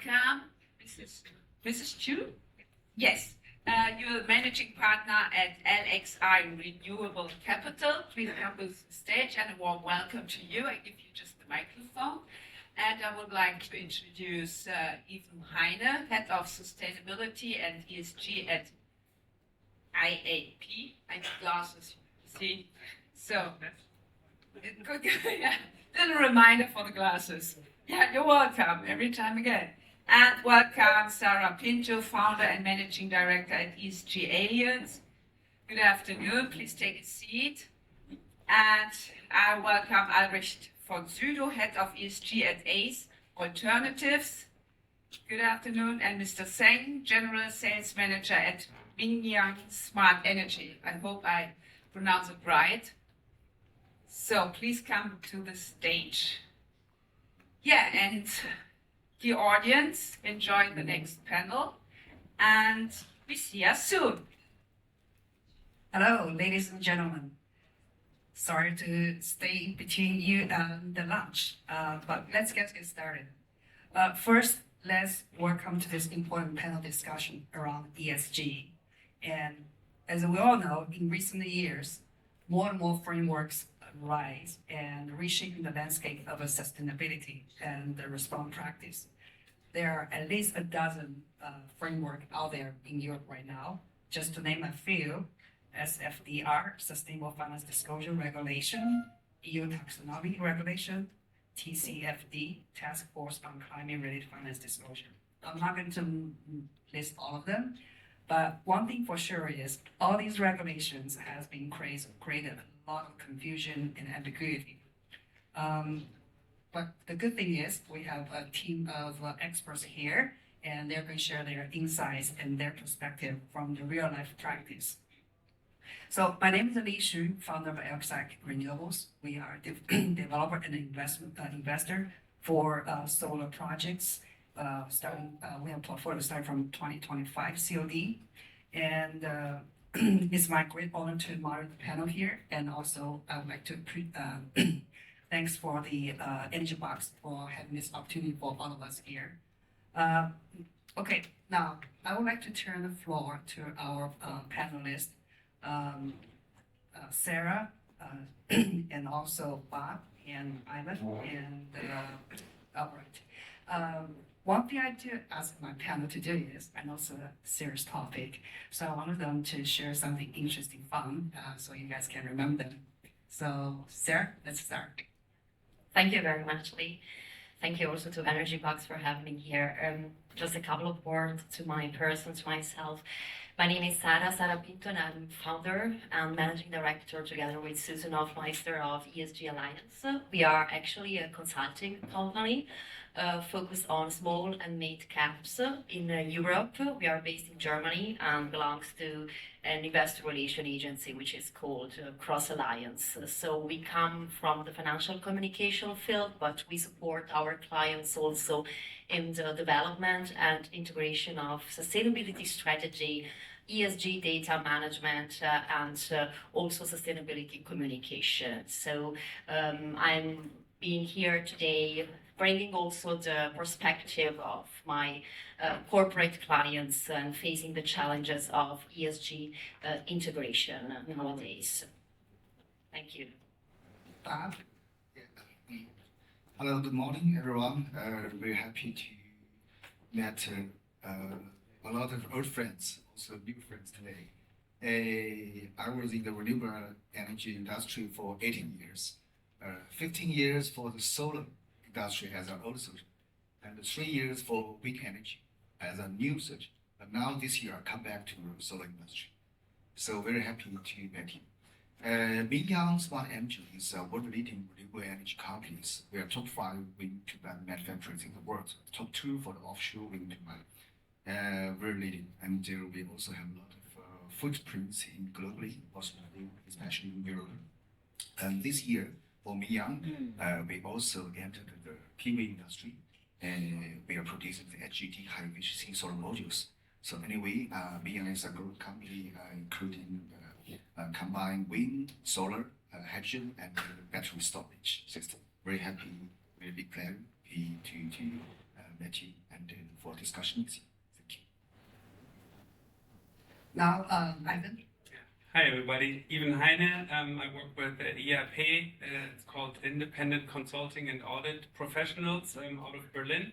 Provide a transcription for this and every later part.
welcome Mrs. Chu. Yes, you're managing partner at LXI Renewable Capital. Please come to the stage and a warm welcome to you. I give you just the microphone. And I would like to introduce Ethan Heine, Head of Sustainability and ESG at IAP. I need glasses, you see. So, good, yeah. Little reminder for the glasses. Yeah, you're welcome every time again. And welcome Sarah Pinto, founder and managing director at ESG Aliens. Good afternoon, please take a seat. And I welcome Albrecht von Südow, head of ESG at ACE Alternatives. Good afternoon. And Mr. Seng, general sales manager at Mingyang Smart Energy. I hope I pronounce it right. So please come to the stage. Yeah, and the audience, enjoy the next panel, and we see us soon. Hello, ladies and gentlemen. Sorry to stay between you and the lunch, but let's get started. First, let's welcome to this important panel discussion around ESG. And as we all know, in recent years, more and more frameworks rise and reshaping the landscape of sustainability and the response practice. There are at least a dozen frameworks out there in Europe right now. Just to name a few: SFDR, Sustainable Finance Disclosure Regulation, EU Taxonomy Regulation, TCFD, Task Force on Climate-Related Finance Disclosure. I'm not going to list all of them, but one thing for sure is all these regulations has been created a lot of confusion and ambiguity. But the good thing is we have a team of experts here, and they're going to share their insights and their perspective from the real life practice. So my name is Li Xu, founder of LXI Renewables. We are a developer and investor for solar projects. We have a portfolio starting from 2025 COD. And it's my great honor to moderate the panel here. And also I would like to thanks for the Energy Box for having this opportunity for all of us here. Okay, now I would like to turn the floor to our panelists. Sarah, and also Bob and Ivan and Albert. One thing I do ask my panel to do is, I know it's a serious topic, so I wanted them to share something interesting, fun, so you guys can remember them. So, Sarah, let's start. Thank you very much, Lee. Thank you also to Energy Box for having me here. Just a couple of words to my person, to myself. My name is Sarah Pinto, and I'm founder and managing director together with Susan Hofmeister of ESG Alliance. We are actually a consulting company focused on small and mid caps in Europe. We are based in Germany and belongs to an investor relation agency which is called Cross Alliance. So we come from the financial communication field, but we support our clients also in the development and integration of sustainability strategy, ESG data management, and also sustainability communication. So I'm being here today bringing also the perspective of my corporate clients and facing the challenges of ESG integration nowadays. Thank you. Bob? Hello, good morning, everyone. Very happy to meet a lot of old friends, also new friends today. I was in the renewable energy industry for 18 years, 15 years for the solar industry as an old surgeon, and 3 years for wind energy as a new surgeon. But now this year I come back to the solar industry. So very happy to meet you. Mingyang Smart Energy is a world-leading renewable energy companies. We are top 5 wind turbine manufacturers in the world, top 2 for the offshore wind turbine. Very leading, and we also have a lot of footprints in globally, also especially in Europe. And this year for Mingyang, we also entered the PV industry, and we are producing the HGT high efficiency solar modules. So anyway, Mingyang is a group company including combined wind, solar, hydrogen, and battery storage system. Very happy, very big pleasure to meet you and for discussion with you. Thank you. Now, Ivan. Hi everybody, Ivan Heine. I work with ERP. It's called Independent Consulting and Audit Professionals out of Berlin.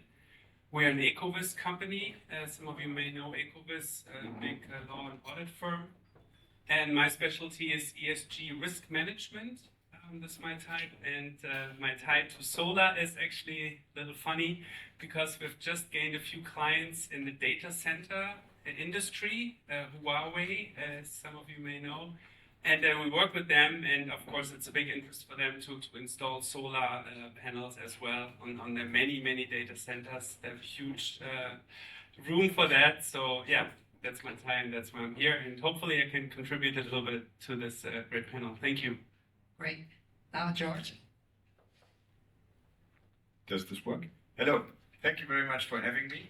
We're an Ecovis company. Some of you may know Ecovis, a big law and audit firm. And my specialty is ESG risk management. That's my type. And my type to solar is actually a little funny because we've just gained a few clients in the data center industry, Huawei, as some of you may know. And we work with them, and of course it's a big interest for them to install solar panels as well on their many data centers. They have huge room for that. So yeah, that's my time, that's why I'm here, and hopefully I can contribute a little bit to this great panel. Thank you. Great. Now, George. Does this work? Hello. Thank you very much for having me.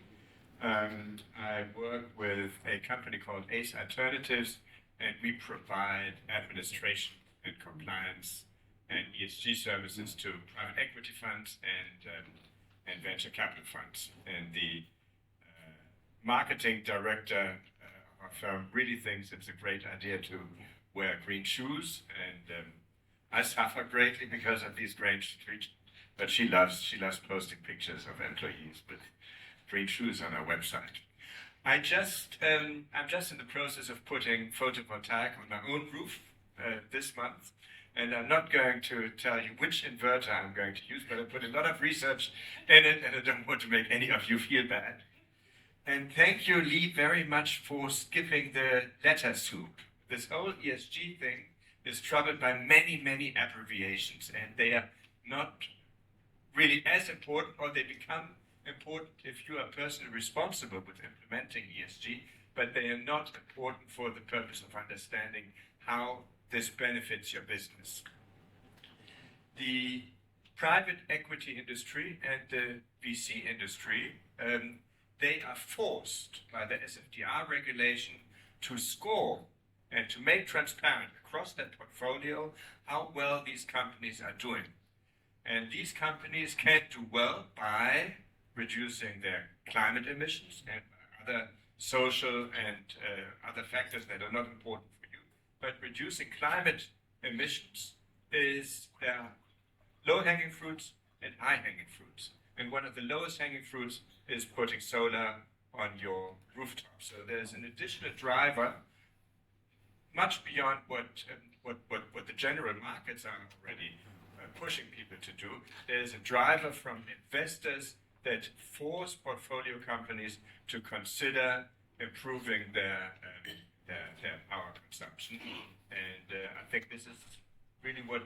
I work with a company called ACE Alternatives, and we provide administration and compliance and ESG services to private equity funds and venture capital funds. And the marketing director of our firm really thinks it's a great idea to wear green shoes, and I suffer greatly because of these green shoes. But she loves posting pictures of employees with green shoes on our website. I'm just in the process of putting photovoltaic on my own roof this month, and I'm not going to tell you which inverter I'm going to use, but I put a lot of research in it, and I don't want to make any of you feel bad. And thank you, Lee, very much for skipping the letter soup. This whole ESG thing is troubled by many abbreviations, and they are not really as important, or they become important if you are personally responsible with implementing ESG, but they are not important for the purpose of understanding how this benefits your business. The private equity industry and the VC industry, they are forced by the SFDR regulation to score and to make transparent across their portfolio how well these companies are doing. And these companies can do well by reducing their climate emissions and other social and other factors that are not important for you. But reducing climate emissions is low-hanging fruits and high-hanging fruits. And one of the lowest hanging fruits is putting solar on your rooftop. So there's an additional driver, much beyond what the general markets are already pushing people to do. There's a driver from investors that force portfolio companies to consider improving their power consumption. And I think this is really where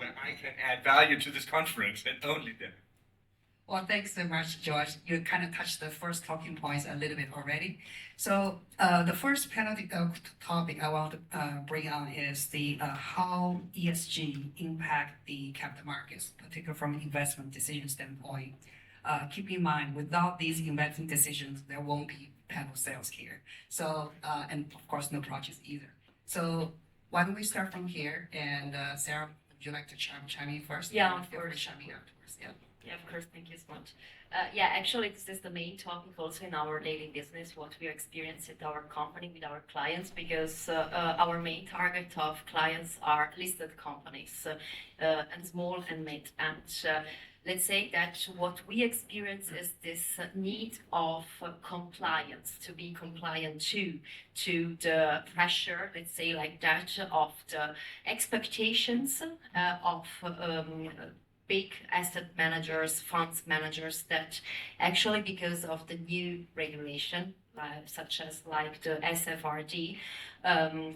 I can add value to this conference, and only then. Well, thanks so much, George. You kind of touched the first talking points a little bit already. So the first panel topic I want to bring on is the how ESG impact the capital markets, particularly from an investment decision standpoint. Keep in mind, without these investment decisions, there won't be panel sales here. So, and of course, no projects either. So why don't we start from here? And Sarah, would you like to chime in first? Yeah, of Feel free to course. chime in afterwards. Yeah. Yeah, of course. Thank you so much. Yeah, actually, this is the main topic also in our daily business, what we experience at our company with our clients, because our main target of clients are listed companies and small and mid. And let's say that what we experience is this need of compliance, to be compliant to the pressure, let's say like that, of the expectations of big asset managers, funds managers, that actually because of the new regulation, such as like the SFRD,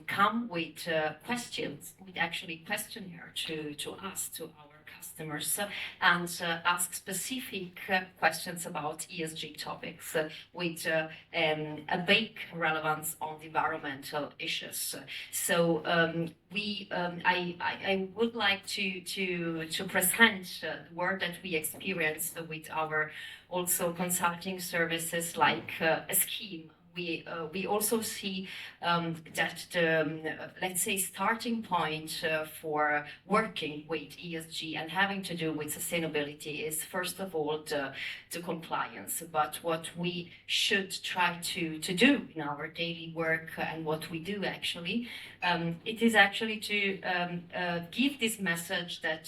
come with questions, with actually questionnaire to us, to our customers, and ask specific questions about ESG topics with a big relevance on the environmental issues. So I would like to present the work that we experienced with our also consulting services, like a scheme we also see that the let's say starting point for working with ESG and having to do with sustainability is first of all the compliance. But what we should try to do in our daily work and what we do actually, it is actually to give this message that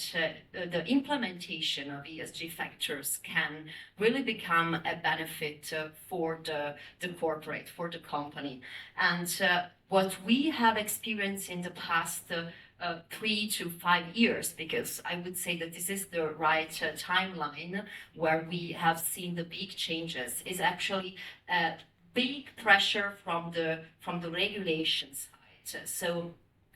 the implementation of ESG factors can really become a benefit for the corporate, for the company. And what we have experienced in the past 3 to 5 years, because I would say that this is the right timeline where we have seen the big changes, is actually big pressure from the regulation side. So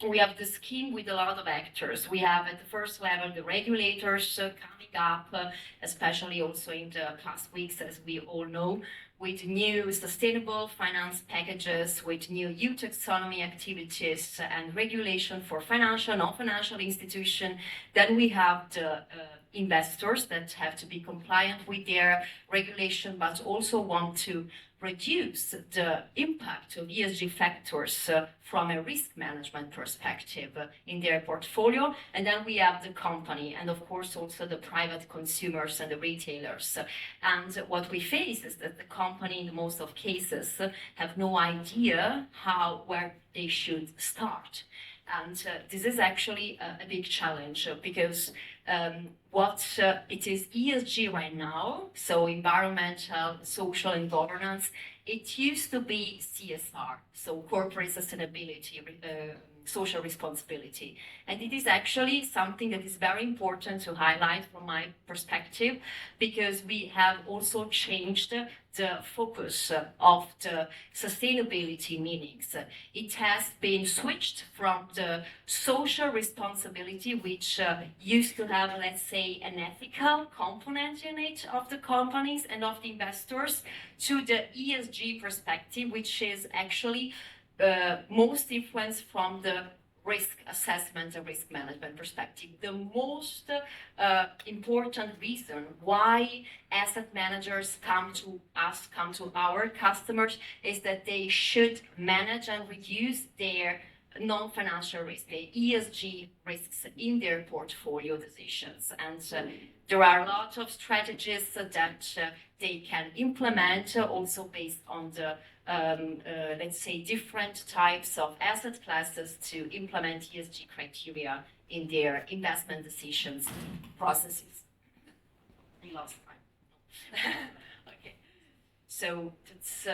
we have the scheme with a lot of actors. We have at the first level the regulators coming up, especially also in the past weeks, as we all know, with new sustainable finance packages, with new EU taxonomy activities and regulation for financial, non-financial institutions. Then we have the investors that have to be compliant with their regulation, but also want to reduce the impact of ESG factors from a risk management perspective in their portfolio. And then we have the company and of course also the private consumers and the retailers. And what we face is that the company in most of cases have no idea where they should start. And this is actually a big challenge because what it is ESG right now, so environmental, social and governance, it used to be CSR, so corporate sustainability, social responsibility. And it is actually something that is very important to highlight from my perspective, because we have also changed the focus of the sustainability meanings. It has been switched from the social responsibility, which used to have, let's say, an ethical component in it of the companies and of the investors, to the ESG perspective, which is actually most influenced from the risk assessment and risk management perspective. The most important reason why asset managers come to us, come to our customers, is that they should manage and reduce their non-financial risk, the ESG risks in their portfolio decisions. And there are a lot of strategies that they can implement, also based on the let's say, different types of asset classes to implement ESG criteria in their investment decisions processes. We lost time. Okay, so that's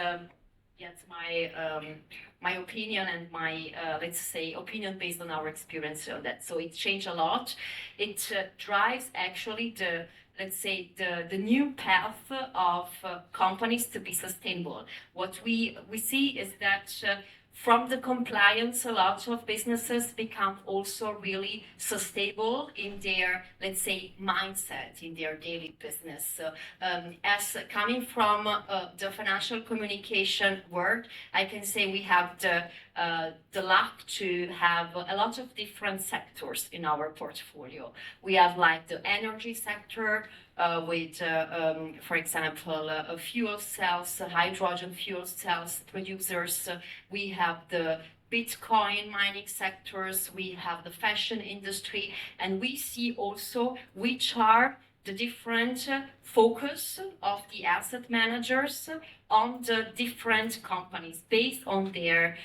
my opinion and my let's say opinion based on our experience on that. So it changed a lot. It drives actually the, let's say, the new path of companies to be sustainable. What we see is that from the compliance, a lot of businesses become also really sustainable in their, let's say, mindset, in their daily business. As coming from the financial communication world, I can say we have the luck to have a lot of different sectors in our portfolio. We have like the energy sector, with, for example, fuel cells, hydrogen fuel cells producers. We have the Bitcoin mining sectors, we have the fashion industry, and we see also which are the different focus of the asset managers on the different companies based on their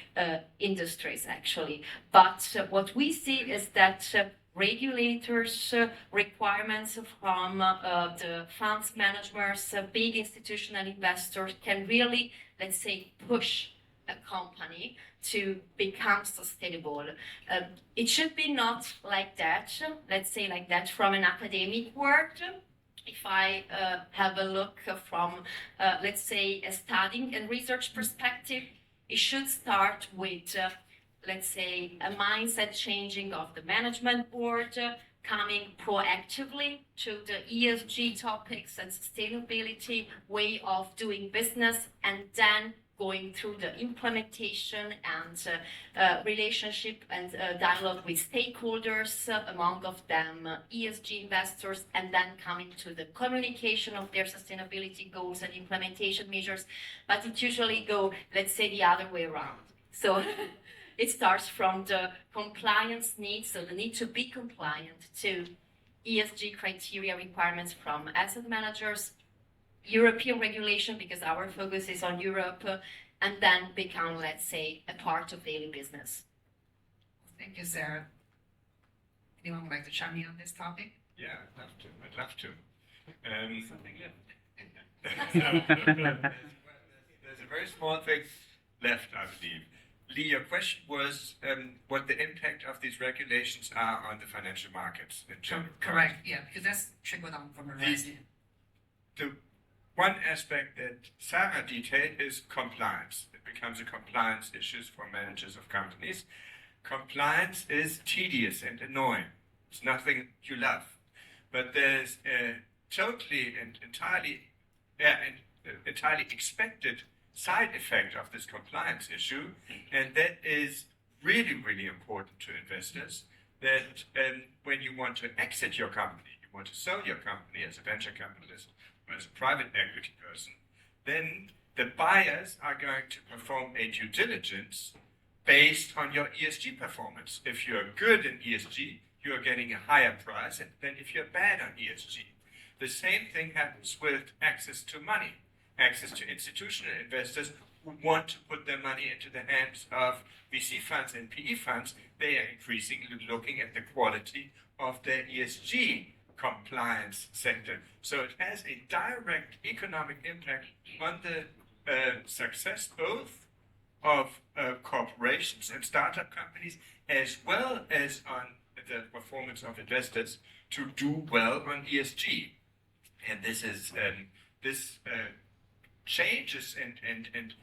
industries actually. But what we see is that regulators' requirements from the funds managers, big institutional investors can really, let's say, push a company to become sustainable. It should be not like that, let's say like that from an academic world. If I have a look from, let's say, a studying and research perspective, it should start with let's say, a mindset changing of the management board, coming proactively to the ESG topics and sustainability way of doing business, and then going through the implementation and relationship and dialogue with stakeholders, among of them ESG investors, and then coming to the communication of their sustainability goals and implementation measures. But it usually go, let's say, the other way around. So it starts from the compliance needs, so the need to be compliant to ESG criteria requirements from asset managers, European regulation, because our focus is on Europe, and then become, let's say, a part of daily business. Thank you, Sarah. Anyone would like to chime in on this topic? Yeah, I'd love to. Something There's a very small thing left, I believe. Lee, your question was what the impact of these regulations are on the financial markets in general. Correct, yeah, because that's trickled down from the rest. The one aspect that Sarah detailed is compliance. It becomes a compliance issue for managers of companies. Compliance is tedious and annoying. It's nothing you love. But there's a totally and entirely expected side effect of this compliance issue, and that is really, really important to investors, that when you want to exit your company, you want to sell your company as a venture capitalist or as a private equity person, then the buyers are going to perform a due diligence based on your ESG performance. If you're good in ESG, you're getting a higher price than if you're bad on ESG. The same thing happens with access to money, access to institutional investors who want to put their money into the hands of VC funds and PE funds. They are increasingly looking at the quality of their ESG compliance sector. So it has a direct economic impact on the success both of corporations and startup companies, as well as on the performance of investors to do well on ESG. And this is changes and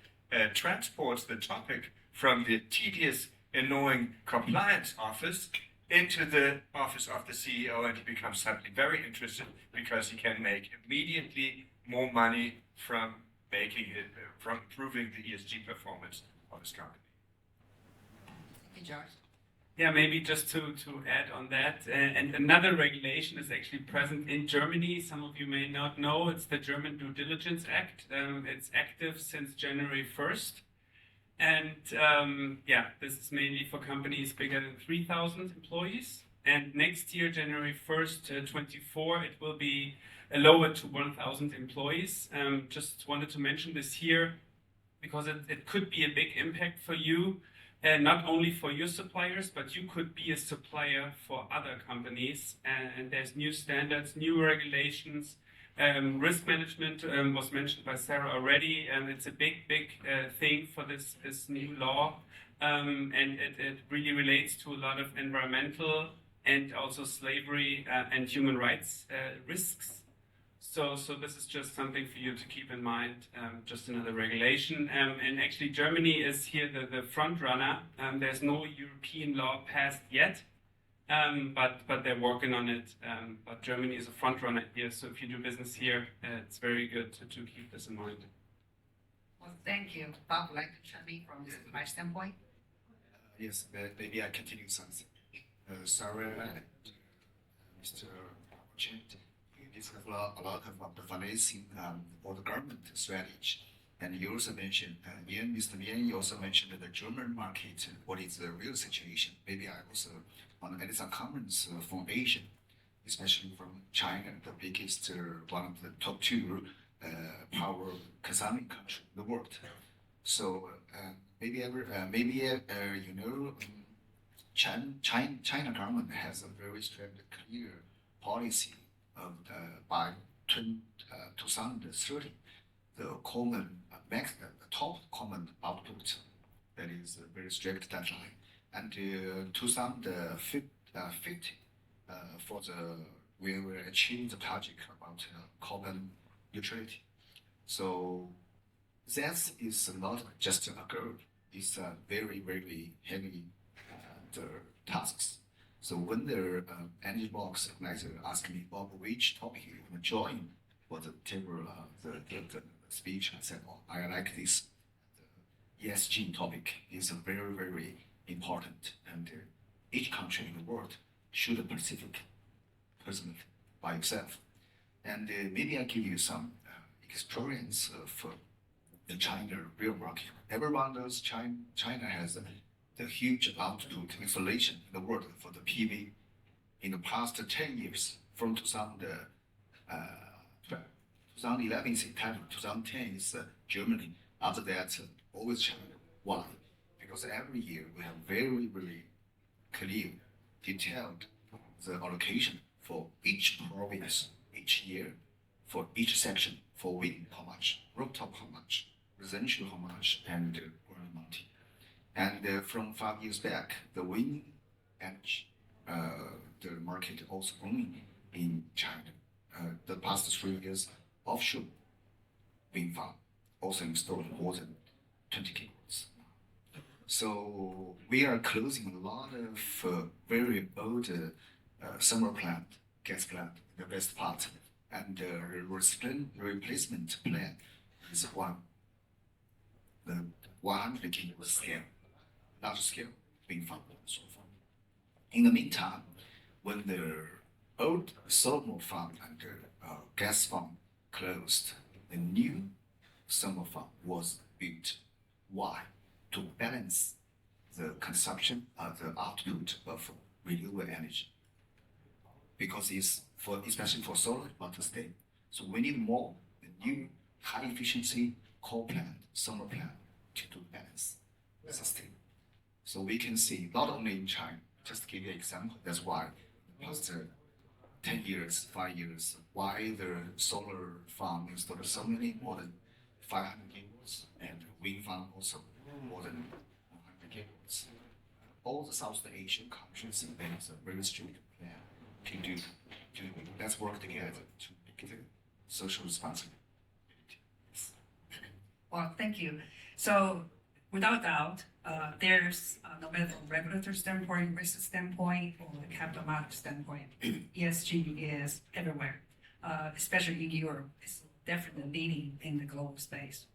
transports the topic from the tedious, annoying compliance office into the office of the CEO, and he becomes suddenly very interested because he can make immediately more money from from improving the ESG performance of his company. Hey, George. Yeah, maybe just to add on that, and another regulation is actually present in Germany. Some of you may not know, it's the German Due Diligence Act. It's active since January 1st. And this is mainly for companies bigger than 3,000 employees. And next year, January 1st, 24, it will be lowered to 1,000 employees. Just wanted to mention this here because it could be a big impact for you. Not only for your suppliers, but you could be a supplier for other companies. And there's new standards, new regulations. Risk management was mentioned by Sarah already, and it's a big thing for this new law. And it really relates to a lot of environmental and also slavery and human rights risks. So this is just something for you to keep in mind, just another regulation. And actually Germany is here the front runner. There's no European law passed yet, but they're working on it. But Germany is a front runner here, so if you do business here, it's very good to keep this in mind. Well, thank you. Bob would like to chime in from my standpoint. Yes, maybe I continue something. Sarah and Mr. Chen, you discussed a lot about the financing or the government strategy. And you also mentioned, Mr. Mian, you also mentioned the German market, what is the real situation. Maybe I also want to get some comments from Asia, especially from China, the biggest, one of the top two power consuming country in the world. So maybe you know, China government has a very strict, clear policy of by 2030, the common the top common output, that is a very strict deadline, and 2050 we will achieve the target about carbon neutrality. So that is not just a goal; it's a very heavy the tasks. So when the energy box organizer asked me, Bob, which topic you want to join for the table, the speech, I said, oh, I like this. ESG topic is very, very important, and each country in the world should perceive it personally by itself. And maybe I give you some experience of the China real market. Everyone knows China has the huge output installation in the world for the PV in the past 10 years, from 2011 September, 2010 is Germany. After that, always China. Why? Because every year we have very, very clear, detailed the allocation for each province, each year, for each section, for wind how much, rooftop how much, residential how much, and ground mounting. And from 5 years back, the wind energy, the market also booming in China. The past 3 years, offshore wind farm also installed more than 20 gigawatts. So we are closing a lot of very old summer plant, gas plant, the best part, and replacement plan is the 100 gigawatt scale, large scale wind farm so far. In the meantime, when the old solar farm and gas farm closed, the new solar farm was built. Why? To balance the consumption of the output of renewable energy. Because it's for, especially for solar, not to stay. So we need more the new high efficiency coal plant, solar plant to do balance the system. So we can see not only in China, just to give you an example, that's why the past 10 years, 5 years, why the solar farm installed so many, more than 500 gigawatts, and wind farm also more than 100 gigawatts. All the South Asian countries, there is a very strict plan to let's work together to make the social responsibility. Well, thank you. So, without doubt, there's no matter from regulatory standpoint, risk standpoint, or the capital market standpoint, ESG is everywhere, especially in Europe. It's definitely leading in the global space.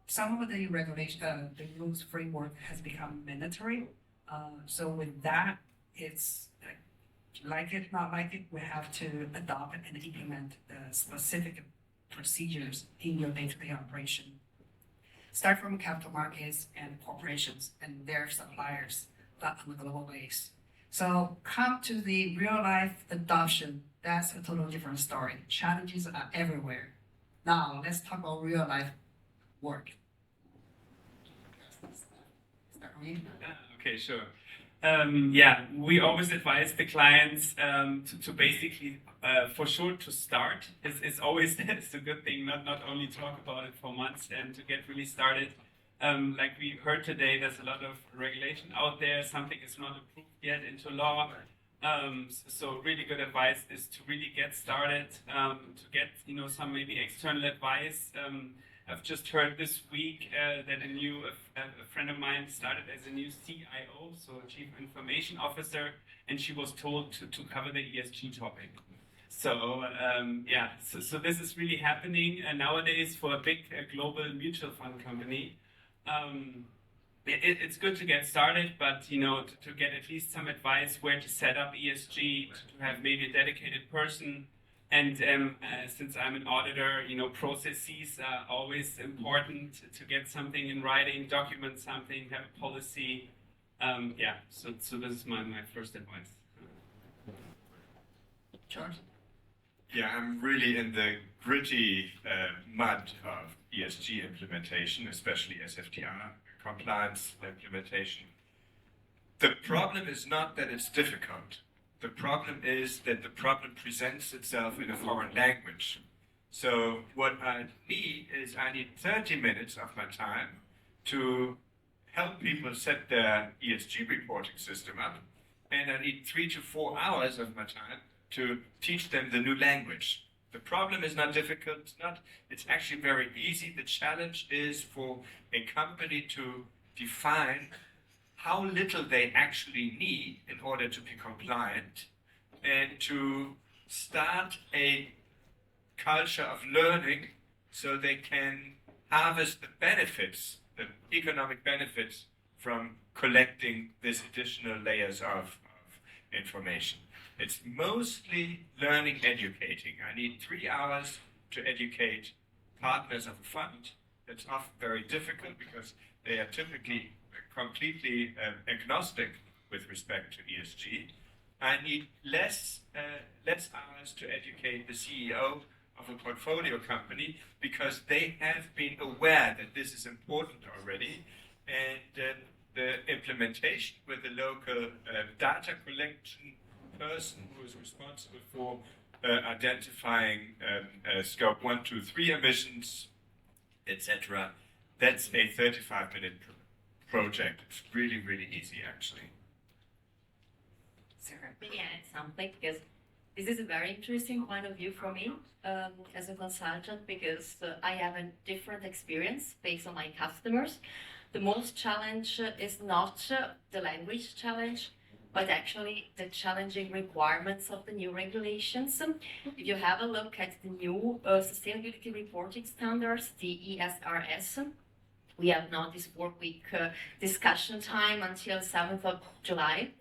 Some of the regulation, the rules framework has become mandatory. So with that, it's like it, not like it, we have to adopt and implement the specific procedures in your day-to-day operation. Start from capital markets and corporations and their suppliers, but on a global base. So come to the real life adoption, that's a totally different story. Challenges are everywhere. Now let's talk about real life work. Start with you. Okay, sure. We always advise the clients to basically, for sure, to start. It's always it's a good thing, not only talk about it for months and to get really started. Like we heard today, there's a lot of regulation out there. Something is not approved yet into law. So really good advice is to really get started, to get some maybe external advice. I've just heard this week that a friend of mine started as a new CIO, so Chief Information Officer, and she was told to cover the ESG topic. So so this is really happening nowadays for a big global mutual fund company. It's good to get started, but to get at least some advice where to set up ESG, to have maybe a dedicated person. And since I'm an auditor, processes are always important to get something in writing, document something, have a policy. So this is my first advice. George? Yeah, I'm really in the gritty mud of ESG implementation, especially SFTR compliance implementation. The problem is not that it's difficult. The problem is that the problem presents itself in a foreign language. So what I need 30 minutes of my time to help people set their ESG reporting system up, and I need 3 to 4 hours of my time to teach them the new language. The problem is not difficult, it's actually very easy. The challenge is for a company to define how little they actually need in order to be compliant, and to start a culture of learning so they can harvest the benefits the economic benefits from collecting these additional layers of information. It's mostly learning, educating. I need 3 hours to educate partners of a fund. It's often very difficult because they are typically completely agnostic with respect to ESG. I need less hours to educate the CEO of a portfolio company because they have been aware that this is important already, and the implementation with the local data collection person who is responsible for identifying scope 1, 2, 3 emissions, etc. That's a 35-minute project. It's really, really easy, actually. Sarah, may I add something? Because this is a very interesting point of view for me as a consultant, because I have a different experience based on my customers. The most challenge is not the language challenge, but actually the challenging requirements of the new regulations. If you have a look at the new sustainability reporting standards, the ESRS, we have now this 4-week discussion time until 7th of July.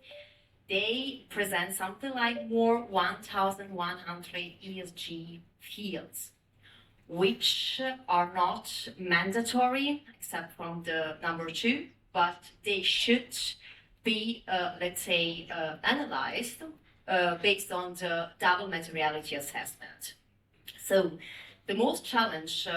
They present something like more 1,100 ESG fields, which are not mandatory, except from the number 2, but they should be, let's say, analyzed based on the double materiality assessment. So the most challenge,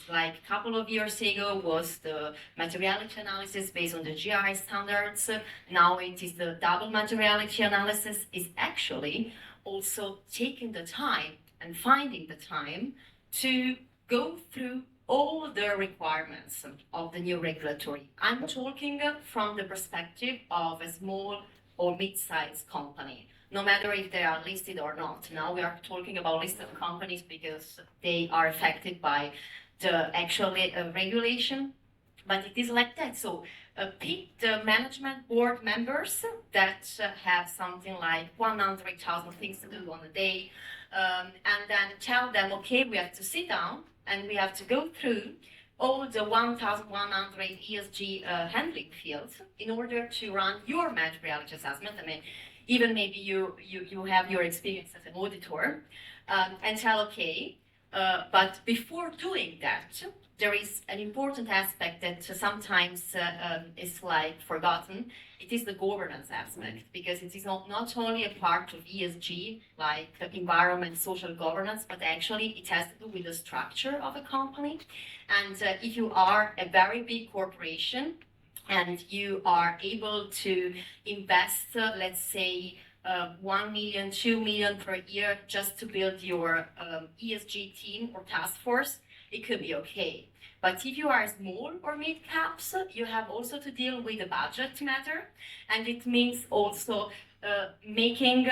like a couple of years ago, was the materiality analysis based on the GRI standards. Now it is the double materiality analysis, is actually also taking the time and finding the time to go through all the requirements of the new regulatory. I'm talking from the perspective of a small or mid-sized company, no matter if they are listed or not. Now we are talking about listed companies because they are affected by the actual regulation, but it is like that. So pick the management board members that have something like 100,000 things to do on a day, and then tell them, okay, we have to sit down and we have to go through all the 1,100 ESG handling fields in order to run your materiality assessment. I mean, even maybe you have your experience as an auditor, and tell, okay, but before doing that, there is an important aspect that sometimes is like forgotten. It is the governance aspect, because it is not only a part of ESG, like environment, social governance, but actually it has to do with the structure of a company. And if you are a very big corporation and you are able to invest, let's say, 1 million, 2 million per year just to build your ESG team or task force, it could be okay. But if you are small or mid caps, you have also to deal with the budget matter, and it means also making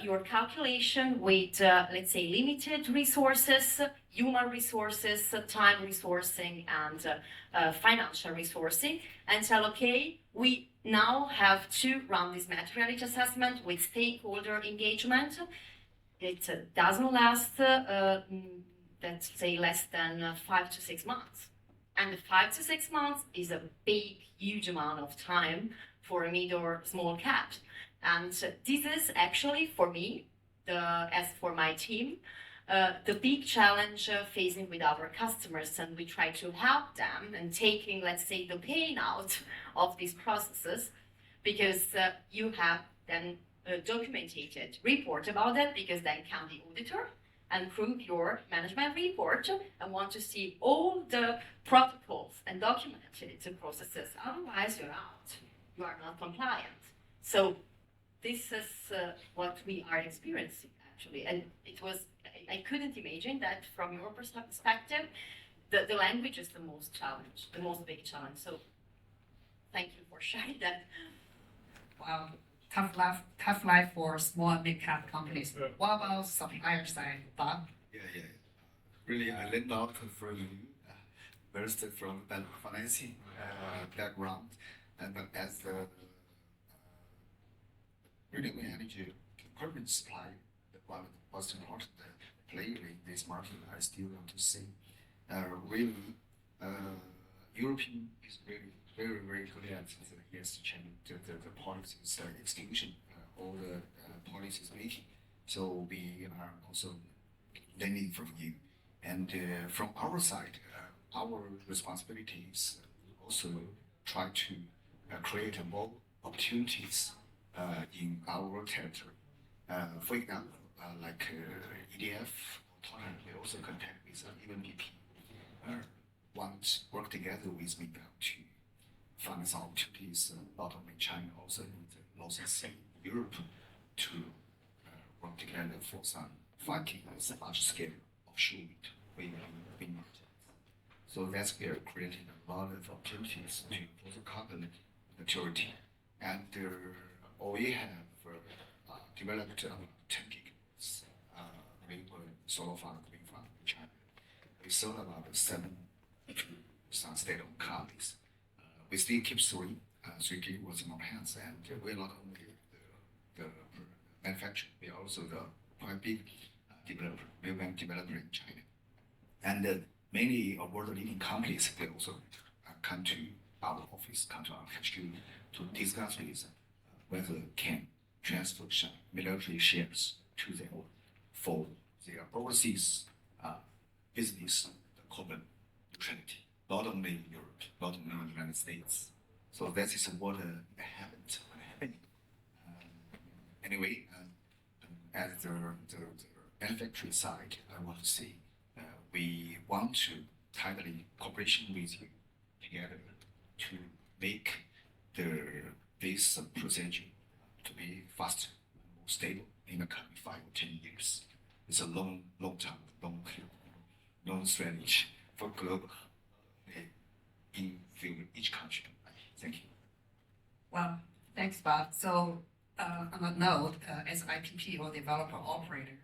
your calculation with, let's say, limited resources, human resources, time resourcing, and financial resourcing, and tell, okay, we now have to run this materiality assessment with stakeholder engagement. It doesn't last, let's say, less than 5 to 6 months. And 5 to 6 months is a big, huge amount of time for a mid or small cap. And this is actually, for me, as for my team, the big challenge facing with our customers, and we try to help them and taking, let's say, the pain out of these processes, because you have then a documented report about it, because then can the auditor and prove your management report and want to see all the protocols and documented processes. Otherwise, you're out. You are not compliant. So this is what we are experiencing, actually. And it was, I couldn't imagine that from your perspective, the language is the most challenge, the most big challenge. So thank you for sharing that. Wow, tough life for small and mid-cap companies. What about supplier side, Bob? Yeah. Really, I learned a lot from you, versed from financing background, and as the renewable energy equipment supply, the one most important player in this market, I still want to say, really European is really very good at the ESG, the policies, execution, all the policies making. So we are also learning from you. And from our side, our responsibility is also try to create more opportunities in our territory. For example, like EDF, we also contact with even BP. Want work together with me to find some opportunities not only in China, also in the North Sea, Europe, to work together for some fighting large scale offshore wind market. So that's we are creating a lot of opportunities for the carbon maturity. And we have developed 10 gigawatts solar farm, wind farm in China. We sold about 7 some state-owned companies. We still keep 3 gigawatts in our hands, and we're not only the manufacturer, we are also the quite big developer, real developer in China. And many of world leading companies, they also come to our office, come to our HQ to discuss with whether can transfer some military shares to them for their overseas business, the carbon neutrality, not only in Europe, not only in the United States. So that is what happened. Anyway, as the manufacturing side, I want to say we want to tightly cooperation with you together to make this procedure to be faster, more stable in the coming 5 or 10 years. It's a long term, long strategy for global in each country. Thank you. Well, thanks, Bob. So on a note, as IPP or developer operator,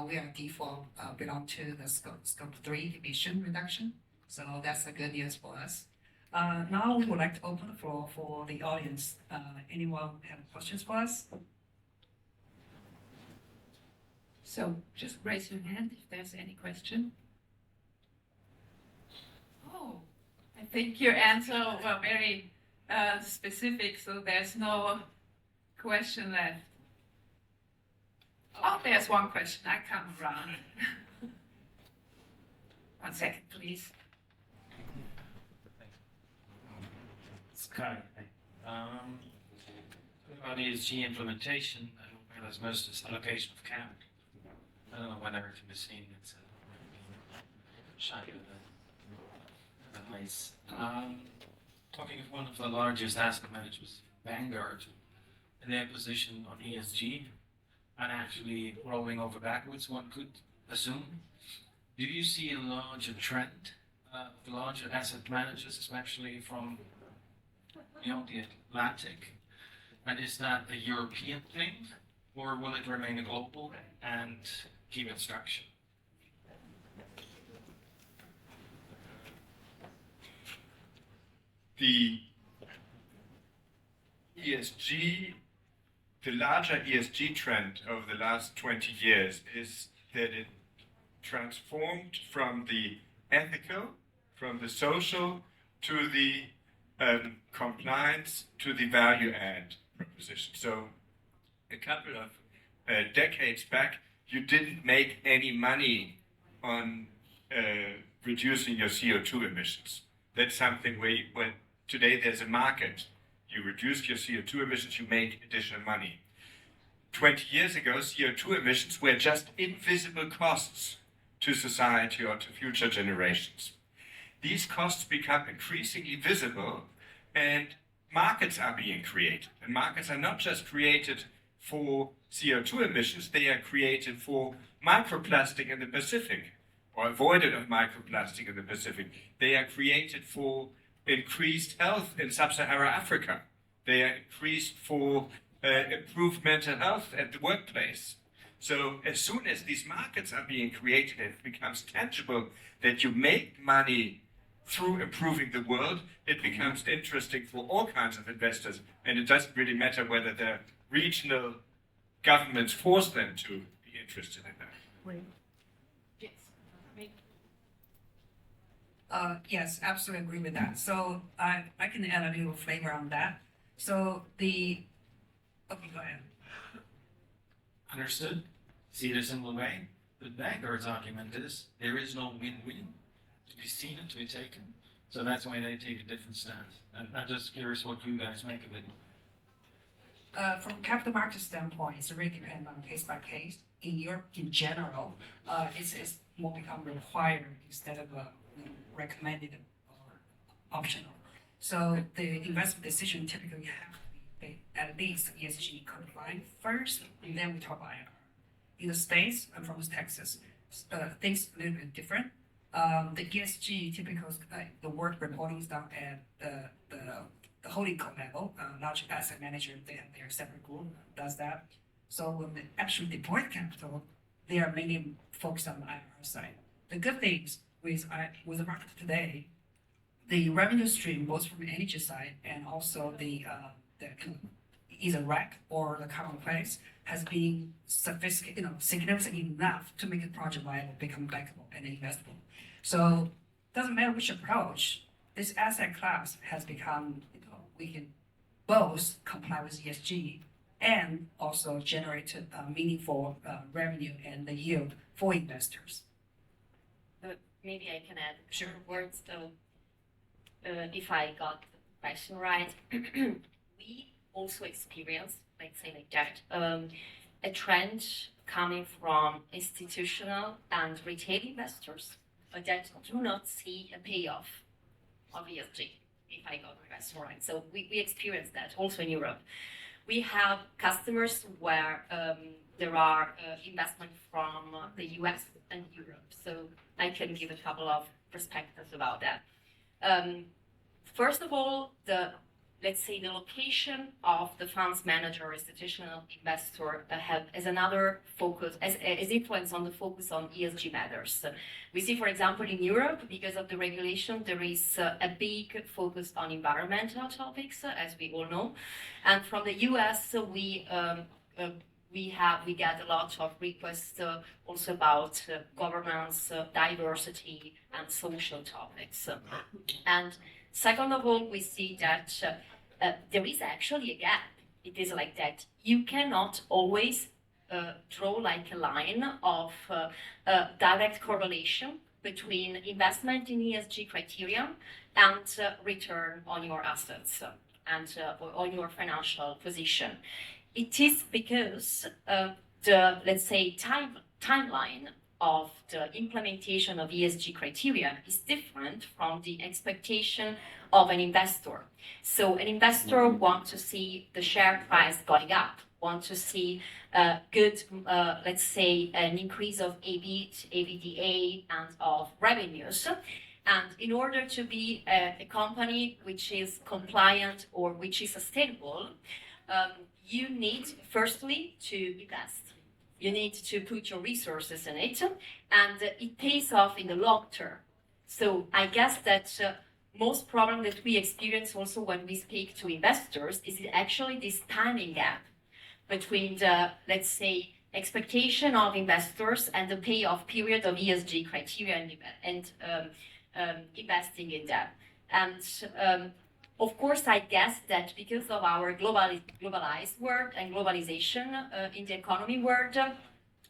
we are default belong to the scope 3 emission reduction. So that's the good news for us. Now we would like to open the floor for the audience. Anyone have questions for us? So just raise your hand if there's any question. Oh, I think your answer were very specific, so there's no question left. Oh, there's one question. I come around. 1 second, please. Sky. About ESG implementation, I don't realize most is allocation of capital. I don't know whether it can be seen. It's shiny with a nice. Talking of one of the largest asset managers, Vanguard, and their position on ESG, and actually rolling over backwards, one could assume. Do you see a larger trend of the larger asset managers, especially from the Atlantic? And is that a European thing, or will it remain a global and keep its structure? The ESG, the larger ESG trend over the last 20 years is that it transformed from the ethical, from the social, to the compliance, to the value add proposition. So a couple of decades back, you didn't make any money on reducing your CO2 emissions. That's something when today there's a market. You reduce your CO2 emissions, you make additional money. 20 years ago, CO2 emissions were just invisible costs to society or to future generations. These costs become increasingly visible, and markets are being created. And markets are not just created for CO2 emissions, they are created for microplastic in the Pacific, or avoided of microplastic in the Pacific. They are created for increased health in sub-Saharan Africa. They are increased for improved mental health at the workplace. So as soon as these markets are being created, it becomes tangible that you make money through improving the world. It becomes interesting for all kinds of investors, and it doesn't really matter whether the regional governments force them to be interested in that. Yes. Yes, absolutely agree with that. So I can add a little flavor on that. So okay, go ahead. Understood? See it a similar way? The Vanguard's argument is there is no win-win to be seen and to be taken. So that's why they take a different stance. And I'm just curious what you guys make of it. From capital market standpoint, it's really depends on case by case. In Europe, in general, it's more become required instead of recommended or optional. So the investment decision typically have to be at least ESG compliant first, and then we talk about IR. In the States, I'm from Texas, things a little bit different. The ESG typical, the work reporting is done at the holding co level, large asset manager, they have their separate group does that. So when they actually deploy capital, they are mainly focused on the IR side. The good things with the market today, the revenue stream both from the energy side and also the either rack or the carbon price has been sophisticated, significant enough to make the project viable, become bankable and investable. So doesn't matter which approach, this asset class has become, we can both comply with ESG and also generate meaningful revenue and the yield for investors. Maybe I can add Sure. words though. If I got the question right, we also experience, let's say like that, a trend coming from institutional and retail investors that do not see a payoff of ESG, if I got the question right. So we experience that also in Europe. We have customers where there are investment from the US and Europe. So I can give a couple of perspectives about that. First of all, let's say the location of the funds manager, institutional investor has another focus, as influence on the focus on ESG matters. We see, for example, in Europe, because of the regulation, there is a big focus on environmental topics, as we all know. And from the US, we get a lot of requests also about governance, diversity, and social topics. And second of all, we see that there is actually a gap. It is like that. You cannot always draw like a line of direct correlation between investment in ESG criteria and return on your assets and on your financial position. It is because the, let's say, timeline of the implementation of ESG criteria is different from the expectation of an investor. So an investor wants to see the share price going up, wants to see good, let's say, an increase of EBIT, EBITDA, and of revenues. And in order to be a company which is compliant or which is sustainable, you need firstly to invest. You need to put your resources in it, and it pays off in the long term. So I guess that most problem that we experience also when we speak to investors is actually this timing gap between the, let's say, expectation of investors and the payoff period of ESG criteria and investing in that. And of course, I guess that because of our globalized world and globalization in the economy world,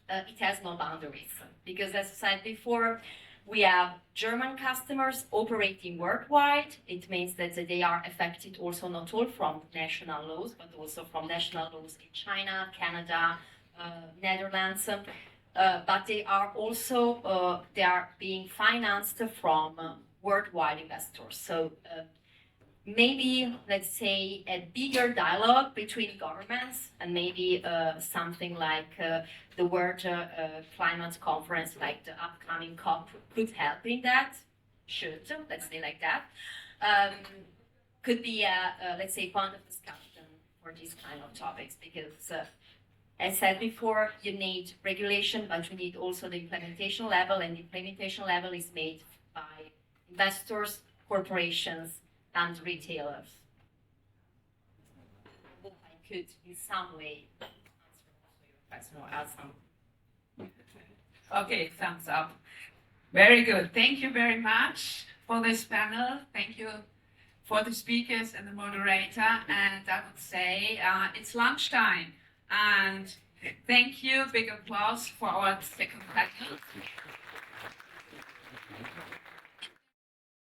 it has no boundaries. Because as I said before, we have German customers operating worldwide. It means that they are affected also not all from national laws, but also from national laws in China, Canada, Netherlands. But they are also they are being financed from worldwide investors. So maybe, let's say, a bigger dialogue between governments and maybe something like the World Climate Conference, like the upcoming COP, could help in that. Should, let's say like that. Could be a, let's say, point of discussion for these kind of topics because, as said before, you need regulation, but you need also the implementation level, and the implementation level is made by investors, corporations, and retailers. I hope I could, in some way, answer your question or add some. Okay, thumbs up. Very good. Thank you very much for this panel. Thank you for the speakers and the moderator. And I would say it's lunchtime. And thank you. Big applause for our second panel.